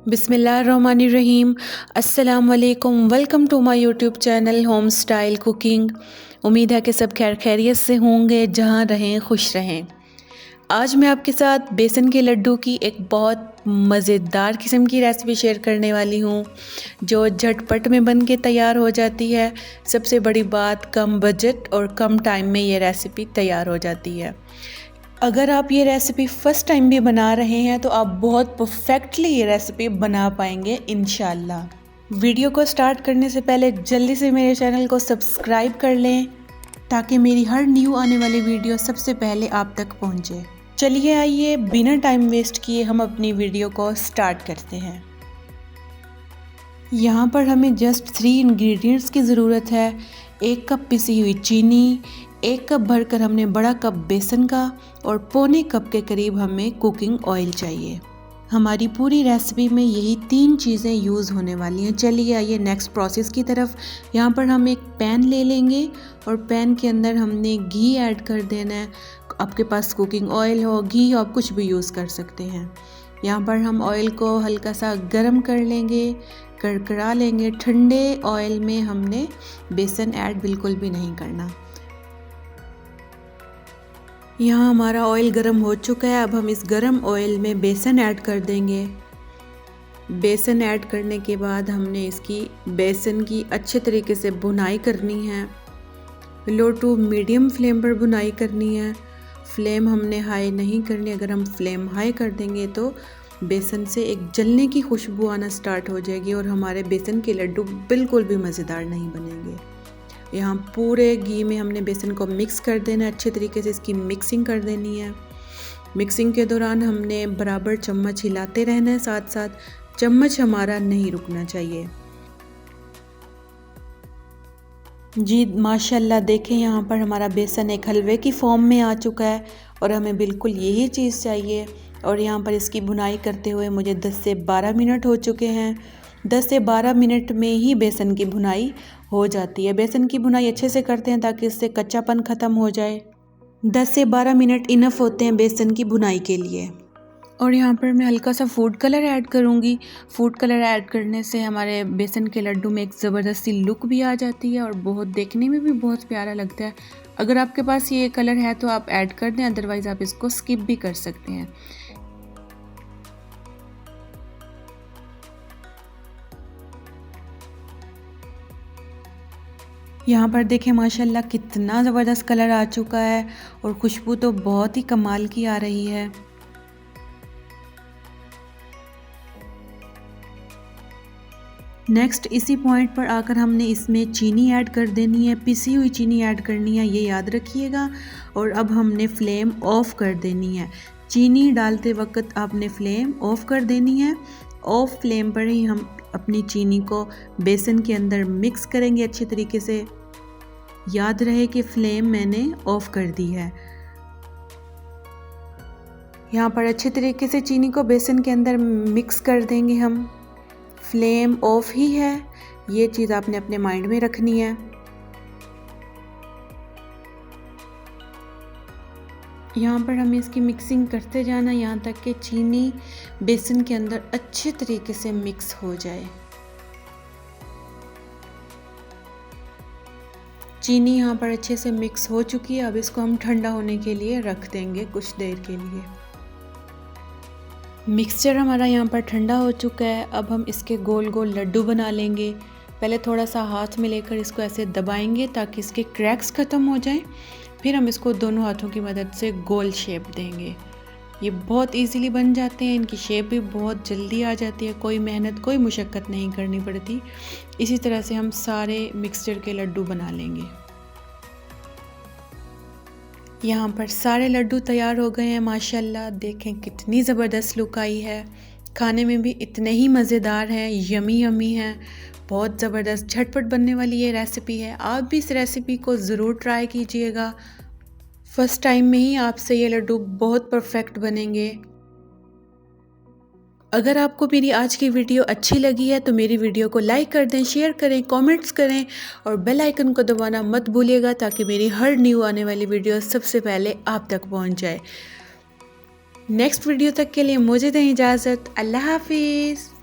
बिस्मिल्लाहिर्रहमानिर्रहीम। अस्सलाम वालेकुम। Welcome to my YouTube channel home style cooking. उम्मीद है कि सब खैर खैरियत से होंगे, जहाँ रहें खुश रहें। आज मैं आपके साथ बेसन के लड्डू की एक बहुत मज़ेदार किस्म की रेसिपी शेयर करने वाली हूँ, जो झटपट में बन के तैयार हो जाती है। सबसे बड़ी बात, कम बजट और कम टाइम में ये रेसिपी तैयार हो जाती है। अगर आप ये रेसिपी फ़र्स्ट टाइम भी बना रहे हैं तो आप बहुत परफेक्टली ये रेसिपी बना पाएंगे इंशाल्लाह। वीडियो को स्टार्ट करने से पहले जल्दी से मेरे चैनल को सब्सक्राइब कर लें, ताकि मेरी हर न्यू आने वाली वीडियो सबसे पहले आप तक पहुंचे। चलिए आइए, बिना टाइम वेस्ट किए हम अपनी वीडियो को स्टार्ट करते हैं। यहाँ पर हमें जस्ट 3 इंग्रेडिएंट्स की ज़रूरत है। 1 कप पिसी हुई चीनी, 1 कप भरकर हमने बड़ा कप बेसन का, और पौने कप के करीब हमें कुकिंग ऑयल चाहिए। हमारी पूरी रेसिपी में यही 3 चीज़ें यूज़ होने वाली हैं। चलिए आइए नेक्स्ट प्रोसेस की तरफ। यहाँ पर हम एक पैन ले लेंगे और पैन के अंदर हमने घी ऐड कर देना है। आपके पास कुकिंग ऑयल हो, घी आप कुछ भी यूज़ कर सकते हैं। यहाँ पर हम ऑयल को हल्का सा गर्म कर लेंगे, कड़कड़ा लेंगे। ठंडे ऑयल में हमने बेसन ऐड बिल्कुल भी नहीं करना। यहाँ हमारा ऑयल गर्म हो चुका है। अब हम इस गर्म ऑयल में बेसन ऐड कर देंगे। बेसन ऐड करने के बाद हमने इसकी बेसन की अच्छे तरीके से भुनाई करनी है। लो टू मीडियम फ्लेम पर भुनाई करनी है। फ्लेम हमने हाई नहीं करनी। अगर हम फ्लेम हाई कर देंगे तो बेसन से एक जलने की खुशबू आना स्टार्ट हो जाएगी और हमारे बेसन के लड्डू बिल्कुल भी मज़ेदार नहीं बनेंगे। यहाँ पूरे घी में हमने बेसन को मिक्स कर देना है। अच्छे तरीके से इसकी मिक्सिंग कर देनी है। मिक्सिंग के दौरान हमने बराबर चम्मच हिलाते रहना है, साथ साथ चम्मच हमारा नहीं रुकना चाहिए। जी माशाल्लाह, देखें यहाँ पर हमारा बेसन एक हलवे की फॉर्म में आ चुका है और हमें बिल्कुल यही चीज़ चाहिए। और यहाँ पर इसकी भुनाई करते हुए मुझे 10 से 12 मिनट हो चुके हैं। 10 से 12 मिनट में ही बेसन की भुनाई हो जाती है। बेसन की भुनाई अच्छे से करते हैं ताकि इससे कच्चापन ख़त्म हो जाए। 10 से 12 मिनट इनफ होते हैं बेसन की भुनाई के लिए। और यहाँ पर मैं हल्का सा फूड कलर ऐड करूँगी। फूड कलर ऐड करने से हमारे बेसन के लड्डू में एक ज़बरदस्ती लुक भी आ जाती है और बहुत देखने में भी बहुत प्यारा लगता है। अगर आपके पास ये कलर है तो आप ऐड कर दें, अदरवाइज़ आप इसको स्किप भी कर सकते हैं। यहाँ पर देखें माशाल्लाह कितना ज़बरदस्त कलर आ चुका है और खुशबू तो बहुत ही कमाल की आ रही है। नेक्स्ट इसी पॉइंट पर आकर हमने इसमें चीनी ऐड कर देनी है। पिसी हुई चीनी ऐड करनी है, ये याद रखिएगा। और अब हमने फ्लेम ऑफ़ कर देनी है। चीनी डालते वक्त आपने फ्लेम ऑफ़ कर देनी है। ऑफ फ्लेम पर ही हम अपनी चीनी को बेसन के अंदर मिक्स करेंगे अच्छे तरीके से। याद रहे कि फ्लेम मैंने ऑफ़ कर दी है। यहाँ पर अच्छे तरीके से चीनी को बेसन के अंदर मिक्स कर देंगे हम। फ्लेम ऑफ ही है, ये चीज़ आपने अपने माइंड में रखनी है। यहाँ पर हमें इसकी मिक्सिंग करते जाना यहाँ तक कि चीनी बेसन के अंदर अच्छे तरीके से मिक्स हो जाए। चीनी यहाँ पर अच्छे से मिक्स हो चुकी है। अब इसको हम ठंडा होने के लिए रख देंगे कुछ देर के लिए। मिक्सचर हमारा यहाँ पर ठंडा हो चुका है। अब हम इसके गोल गोल लड्डू बना लेंगे। पहले थोड़ा सा हाथ में लेकर इसको ऐसे दबाएंगे ताकि इसके क्रैक्स ख़त्म हो जाएं। फिर हम इसको दोनों हाथों की मदद से गोल शेप देंगे। ये बहुत इजीली बन जाते हैं, इनकी शेप भी बहुत जल्दी आ जाती है। कोई मेहनत, कोई मुशक्क़त नहीं करनी पड़ती। इसी तरह से हम सारे मिक्सचर के लड्डू बना लेंगे। यहाँ पर सारे लड्डू तैयार हो गए हैं माशाल्लाह। देखें कितनी ज़बरदस्त लुक आई है। खाने में भी इतने ही मज़ेदार हैं, यमी यमी हैं। बहुत ज़बरदस्त झटपट बनने वाली ये रेसिपी है। आप भी इस रेसिपी को ज़रूर ट्राई कीजिएगा। फ़र्स्ट टाइम में ही आपसे ये लड्डू बहुत परफेक्ट बनेंगे। अगर आपको मेरी आज की वीडियो अच्छी लगी है तो मेरी वीडियो को लाइक कर दें, शेयर करें, कमेंट्स करें और बेल आइकन को दबाना मत भूलिएगा, ताकि मेरी हर न्यू आने वाली वीडियो सबसे पहले आप तक पहुंच जाए। नेक्स्ट वीडियो तक के लिए मुझे दें इजाज़त। अल्लाह हाफिज़।